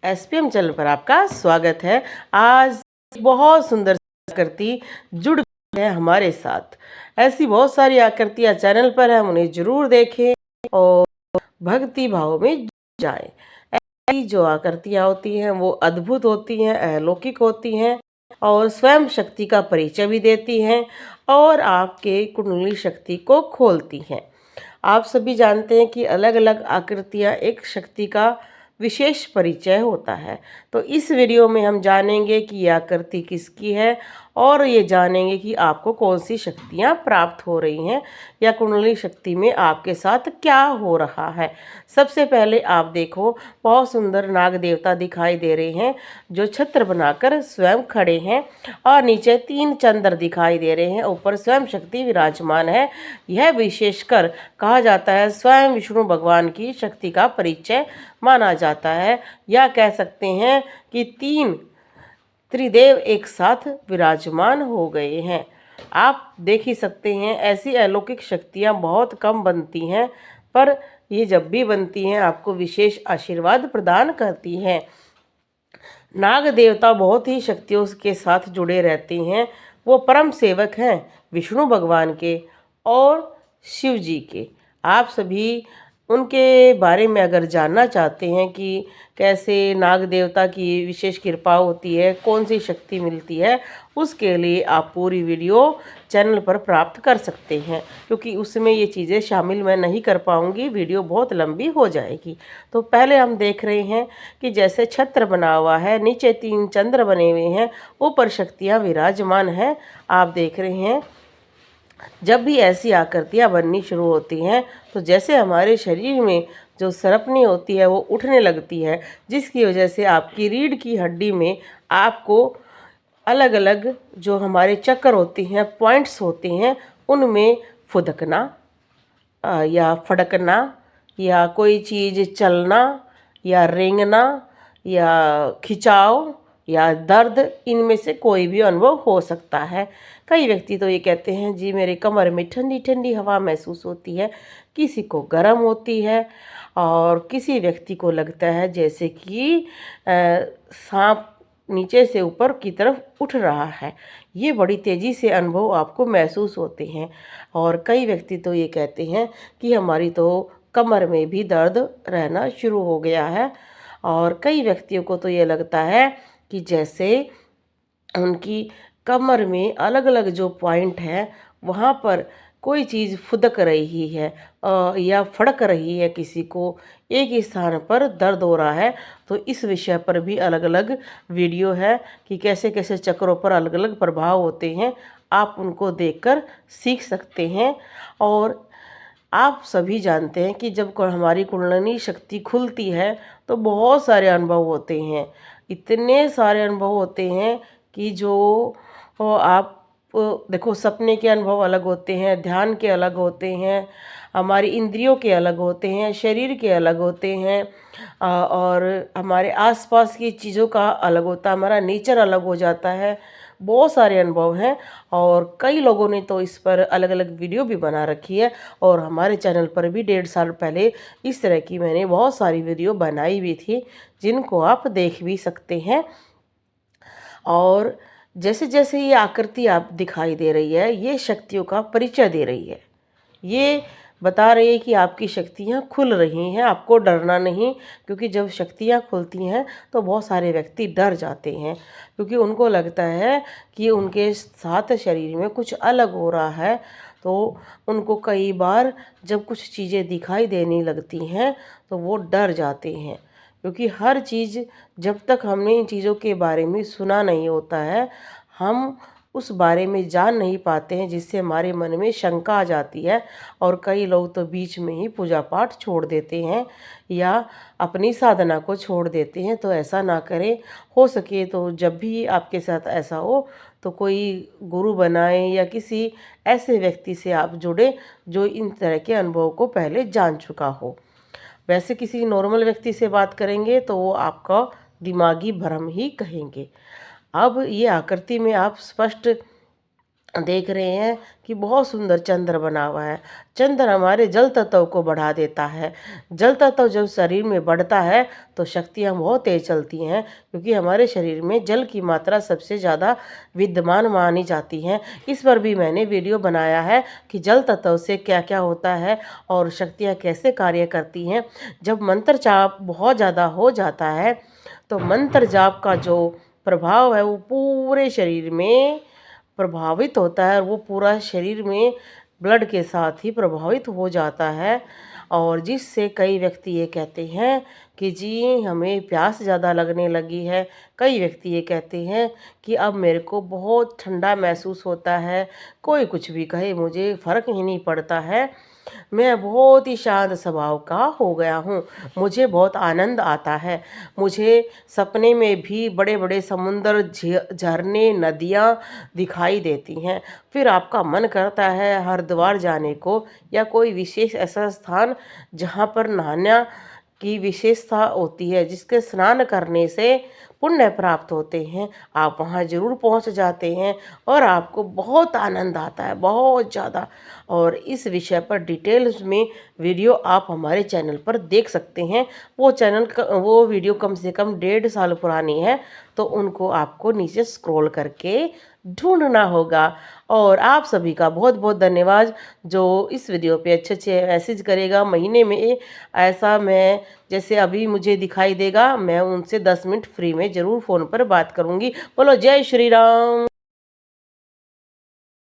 SPM channel पर आपका स्वागत है। आज बहुत सुंदर आकृति जुड़ गई है हमारे साथ। ऐसी बहुत सारी आकृतियां चैनल पर है, उन्हें जरूर देखें और भक्ति भाव में जाएं। ऐसी जो आकृतियां होती हैं वो अद्भुत होती हैं, अलौकिक होती हैं और स्वयं शक्ति का परिचय भी देती हैं और आपके कुंडली शक्ति को खोलती हैं। आप सभी जानते हैं कि अलग अलग आकृतियां एक शक्ति का विशेष परिचय होता है। तो इस वीडियो में हम जानेंगे कि यह आकृति किसकी है और ये जानेंगे कि आपको कौन सी शक्तियां प्राप्त हो रही हैं या कुंडली शक्ति में आपके साथ क्या हो रहा है। सबसे पहले आप देखो, बहुत सुंदर नाग देवता दिखाई दे रहे हैं जो छत्र बनाकर स्वयं खड़े हैं और नीचे 3 चंद्र दिखाई दे रहे हैं, ऊपर स्वयं शक्ति विराजमान है। यह विशेषकर कहा जाता है स्वयं विष्णु भगवान की शक्ति का परिचय माना जाता है, या कह सकते हैं कि 3 त्रिदेव एक साथ विराजमान हो गए हैं। आप देख ही सकते हैं ऐसी अलौकिक शक्तियां बहुत कम बनती हैं, पर ये जब भी बनती हैं आपको विशेष आशीर्वाद प्रदान करती हैं। नाग देवता बहुत ही शक्तियों के साथ जुड़े रहते हैं। वो परम सेवक हैं विष्णु भगवान के और शिव जी के। आप सभी उनके बारे में अगर जानना चाहते हैं कि कैसे नाग देवता की विशेष कृपा होती है, कौन सी शक्ति मिलती है, उसके लिए आप पूरी वीडियो चैनल पर प्राप्त कर सकते हैं, क्योंकि उसमें ये चीज़ें शामिल मैं नहीं कर पाऊँगी, वीडियो बहुत लंबी हो जाएगी। तो पहले हम देख रहे हैं कि जैसे छत्र बना हुआ है, नीचे 3 चंद्र बने हुए हैं, ऊपर शक्तियाँ विराजमान हैं। आप देख रहे हैं जब भी ऐसी आकृतियाँ बननी शुरू होती हैं तो जैसे हमारे शरीर में जो सरपनी होती है वो उठने लगती है, जिसकी वजह से आपकी रीढ़ की हड्डी में आपको अलग अलग जो हमारे चक्र होते हैं, पॉइंट्स होते हैं, उनमें फुदकना या फड़कना या कोई चीज़ चलना या रेंगना या खिंचाव या दर्द, इनमें से कोई भी अनुभव हो सकता है। कई व्यक्ति तो ये कहते हैं जी मेरे कमर में ठंडी ठंडी हवा महसूस होती है, किसी को गर्म होती है और किसी व्यक्ति को लगता है जैसे कि सांप नीचे से ऊपर की तरफ उठ रहा है। ये बड़ी तेज़ी से अनुभव आपको महसूस होते हैं। और कई व्यक्ति तो ये कहते हैं कि हमारी तो कमर में भी दर्द रहना शुरू हो गया है। और कई व्यक्तियों को तो ये लगता है कि जैसे उनकी कमर में अलग अलग जो पॉइंट है वहाँ पर कोई चीज़ फुदक रही है या फड़क रही है, किसी को एक ही स्थान पर दर्द हो रहा है। तो इस विषय पर भी अलग अलग वीडियो है कि कैसे कैसे चक्रों पर अलग अलग प्रभाव होते हैं, आप उनको देखकर सीख सकते हैं। और आप सभी जानते हैं कि जब हमारी कुंडलिनी शक्ति खुलती है तो बहुत सारे अनुभव होते हैं, इतने सारे अनुभव होते हैं कि जो आप देखो, सपने के अनुभव अलग होते हैं, ध्यान के अलग होते हैं, हमारी इंद्रियों के अलग होते हैं, शरीर के अलग होते हैं और हमारे आसपास की चीज़ों का अलग होता है, हमारा नेचर अलग हो जाता है। बहुत सारे अनुभव हैं और कई लोगों ने तो इस पर अलग अलग वीडियो भी बना रखी है और हमारे चैनल पर भी 1.5 साल पहले इस तरह की मैंने बहुत सारी वीडियो बनाई भी थी, जिनको आप देख भी सकते हैं। और जैसे जैसे ये आकृति आप दिखाई दे रही है, ये शक्तियों का परिचय दे रही है, ये बता रही है कि आपकी शक्तियाँ खुल रही हैं, आपको डरना नहीं। क्योंकि जब शक्तियाँ खुलती हैं तो बहुत सारे व्यक्ति डर जाते हैं, क्योंकि उनको लगता है कि उनके साथ शरीर में कुछ अलग हो रहा है। तो उनको कई बार जब कुछ चीज़ें दिखाई देने लगती हैं तो वो डर जाते हैं, क्योंकि हर चीज़ जब तक हमने इन चीज़ों के बारे में सुना नहीं होता है, हम उस बारे में जान नहीं पाते हैं, जिससे हमारे मन में शंका आ जाती है। और कई लोग तो बीच में ही पूजा पाठ छोड़ देते हैं या अपनी साधना को छोड़ देते हैं। तो ऐसा ना करें। हो सके तो जब भी आपके साथ ऐसा हो तो कोई गुरु बनाएं या किसी ऐसे व्यक्ति से आप जुड़े जो इन तरह के अनुभव को पहले जान चुका हो। वैसे किसी नॉर्मल व्यक्ति से बात करेंगे तो वो आपका दिमागी भ्रम ही कहेंगे। अब ये आकृति में आप स्पष्ट देख रहे हैं कि बहुत सुंदर चंद्र बना हुआ है। चंद्र हमारे जल तत्व को बढ़ा देता है। जल तत्व जब शरीर में बढ़ता है तो शक्तियाँ बहुत तेज चलती हैं, क्योंकि हमारे शरीर में जल की मात्रा सबसे ज़्यादा विद्यमान मानी जाती है। इस पर भी मैंने वीडियो बनाया है कि जल तत्व से क्या क्या होता है और शक्तियाँ कैसे कार्य करती हैं। जब मंत्र जाप बहुत ज़्यादा हो जाता है तो मंत्र जाप का जो प्रभाव है वो पूरे शरीर में प्रभावित होता है, और वो पूरा शरीर में ब्लड के साथ ही प्रभावित हो जाता है। और जिससे कई व्यक्ति ये कहते हैं कि जी हमें प्यास ज़्यादा लगने लगी है। कई व्यक्ति ये कहते हैं कि अब मेरे को बहुत ठंडा महसूस होता है। कोई कुछ भी कहे, मुझे फ़र्क ही नहीं पड़ता है। मैं बहुत ही शांत स्वभाव का हो गया हूँ। मुझे बहुत आनंद आता है। मुझे सपने में भी बड़े बड़े समुंदर, झरने, नदियाँ दिखाई देती हैं। फिर आपका मन करता है हरिद्वार जाने को, या कोई विशेष ऐसा स्थान जहाँ पर नहाना की विशेषता होती है, जिसके स्नान करने से पुण्य प्राप्त होते हैं। आप वहाँ ज़रूर पहुँच जाते हैं और आपको बहुत आनंद आता है, बहुत ज़्यादा। और इस विषय पर डिटेल्स में वीडियो आप हमारे चैनल पर देख सकते हैं। वो वीडियो कम से कम 1.5 साल पुरानी है, तो उनको आपको नीचे स्क्रॉल करके ढूंढना होगा। और आप सभी का बहुत बहुत धन्यवाद जो इस वीडियो पे अच्छे अच्छे मैसेज करेगा। महीने में ऐसा मैं, जैसे अभी मुझे दिखाई देगा, मैं उनसे 10 मिनट फ्री में ज़रूर फ़ोन पर बात करूँगी। बोलो जय श्री राम।